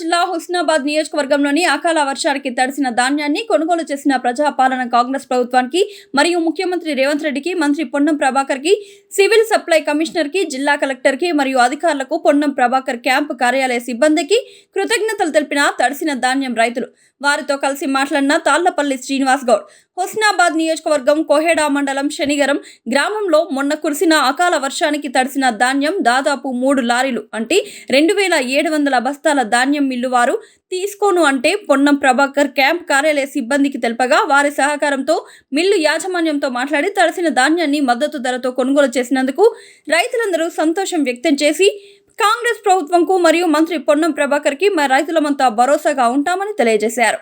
జిల్లా హుస్నాబాద్ నియోజకవర్గంలోని అకాల వర్షానికి తడిసిన ధాన్యాన్ని కొనుగోలు చేసిన ప్రజాపాలన కాంగ్రెస్ ప్రభుత్వానికి మరియు ముఖ్యమంత్రి రేవంత్ రెడ్డికి, మంత్రి పొన్నం ప్రభాకర్ కి, సివిల్ సప్లై కమిషనర్ కి, జిల్లా కలెక్టర్ కి మరియు అధికారులకు, పొన్నం ప్రభాకర్ క్యాంపు కార్యాలయ సిబ్బందికి కృతజ్ఞతలు తెలిపిన తడిసిన ధాన్యం రైతులు. వారితో కలిసి మాట్లాడిన తాళ్లపల్లి శ్రీనివాస్ గౌడ్, హుస్నాబాద్ నియోజకవర్గం కోహెడా మండలం శనిగరం గ్రామంలో మొన్న కురిసిన అకాల వర్షానికి తడిసిన ధాన్యం దాదాపు 3 లారీలు అంటే 2700 బస్తాల ధాన్యం మిల్లు వారు తీసుకోను అంటే పొన్నం ప్రభాకర్ క్యాంప్ కార్యాలయ సిబ్బందికి తెలపగా, వారి సహకారంతో మిల్లు యాజమాన్యంతో మాట్లాడి తడిసిన ధాన్యాన్ని మద్దతు ధరతో కొనుగోలు చేసినందుకు రైతులందరూ సంతోషం వ్యక్తం చేసి, కాంగ్రెస్ ప్రభుత్వంకు మరియు మంత్రి పొన్నం ప్రభాకర్ కి మా రైతులమంతా భరోసాగా ఉంటామని తెలియజేశారు.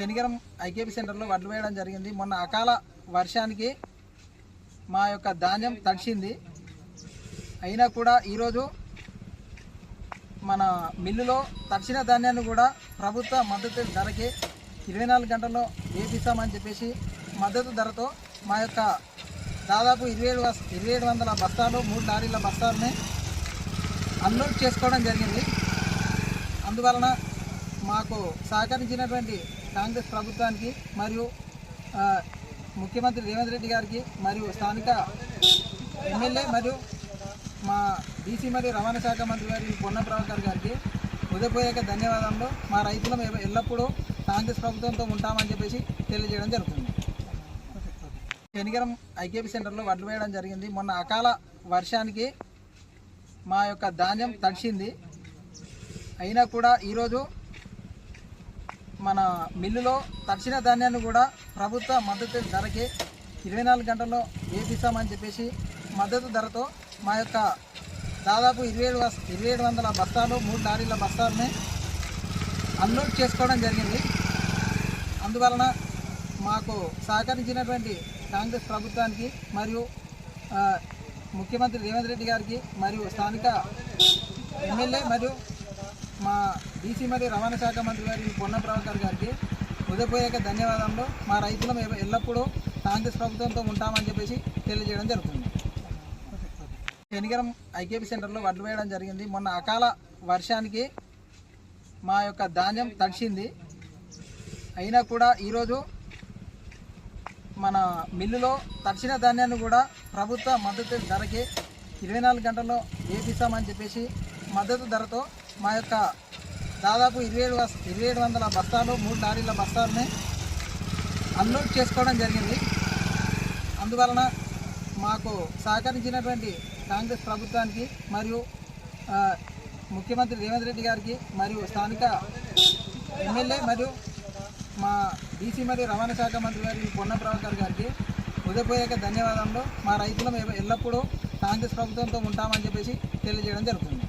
శనిగరం ఐకేపీ సెంటర్లో వడ్లు వేయడం జరిగింది. మొన్న అకాల వర్షానికి మా యొక్క ధాన్యం తడిచింది. అయినా కూడా ఈరోజు మన మిల్లులో తడిచిన ధాన్యాన్ని కూడా ప్రభుత్వ మద్దతు ధరకి 24 గంటల్లో వేపిస్తామని చెప్పేసి మద్దతు ధరతో మా యొక్క దాదాపు 2700 బస్తాలు 3 లారీల బస్తాలని అన్లోడ్ చేసుకోవడం జరిగింది. అందువలన మాకు సహకరించినటువంటి కాంగ్రెస్ ప్రభుత్వానికి మరియు ముఖ్యమంత్రి రేవంత్ రెడ్డి గారికి మరియు స్థానిక ఎమ్మెల్యే మరియు మా బీసీ మరియు రవాణా శాఖ మంత్రి గారి పొన్నం ప్రభాకర్ గారికి హృదయపూర్వక ధన్యవాదాలు. మా రైతులు ఎల్లప్పుడూ కాంగ్రెస్ ప్రభుత్వంతో ఉంటామని చెప్పేసి తెలియజేయడం జరుగుతుంది. శనిగరం ఐకేపీ సెంటర్లో వడ్లు వేయడం జరిగింది. మొన్న అకాల వర్షానికి మా యొక్క ధాన్యం తడిచింది. అయినా కూడా ఈరోజు మన మిల్లులో తడిచిన ధాన్యాన్ని కూడా ప్రభుత్వ మద్దతు ధరకి 24 గంటల్లో వేపిస్తామని చెప్పేసి మద్దతు ధరతో మా యొక్క దాదాపు 2700 బస్తాలు 3 లారీల బస్తాలని అన్లోడ్ చేసుకోవడం జరిగింది. అందువలన మాకు సహకరించినటువంటి కాంగ్రెస్ ప్రభుత్వానికి మరియు ముఖ్యమంత్రి రేవంత్ రెడ్డి గారికి మరియు స్థానిక ఎమ్మెల్యే మరియు మా బీసీ మరియు రవాణా శాఖ మంత్రి గారి పొన్నం ప్రభాకర్ గారికి హృదయపూర్వక ధన్యవాదాలు. మా రైతులు ఎల్లప్పుడూ కాంగ్రెస్ ప్రభుత్వంతో ఉంటామని చెప్పేసి తెలియజేయడం జరుగుతుంది. శనిగరం ఐకేపీ సెంటర్లో వడ్లు వేయడం జరిగింది. మొన్న అకాల వర్షానికి మా యొక్క ధాన్యం తడిచింది. అయినా కూడా ఈరోజు మన మిల్లులో తడిచిన ధాన్యాన్ని కూడా ప్రభుత్వ మద్దతు ధరకి 24 గంటల్లో వేపిస్తామని చెప్పేసి మద్దతు ధరతో మా యొక్క దాదాపు 2700 బస్తాలు 3 లారీల బస్తాలని అన్లోడ్ చేసుకోవడం జరిగింది. అందువలన మాకు సహకరించినటువంటి కాంగ్రెస్ ప్రభుత్వానికి మరియు ముఖ్యమంత్రి రేవంత్ రెడ్డి గారికి మరియు స్థానిక ఎమ్మెల్యే మరియు మా బీసీ మరియు రవాణా శాఖ మంత్రి గారి పొన్నం ప్రభాకర్ గారికి హృదయపూర్వక ధన్యవాదాలు. మా రైతులు ఎల్లప్పుడూ కాంగ్రెస్ ప్రభుత్వంతో ఉంటామని చెప్పేసి తెలియజేయడం జరుగుతుంది.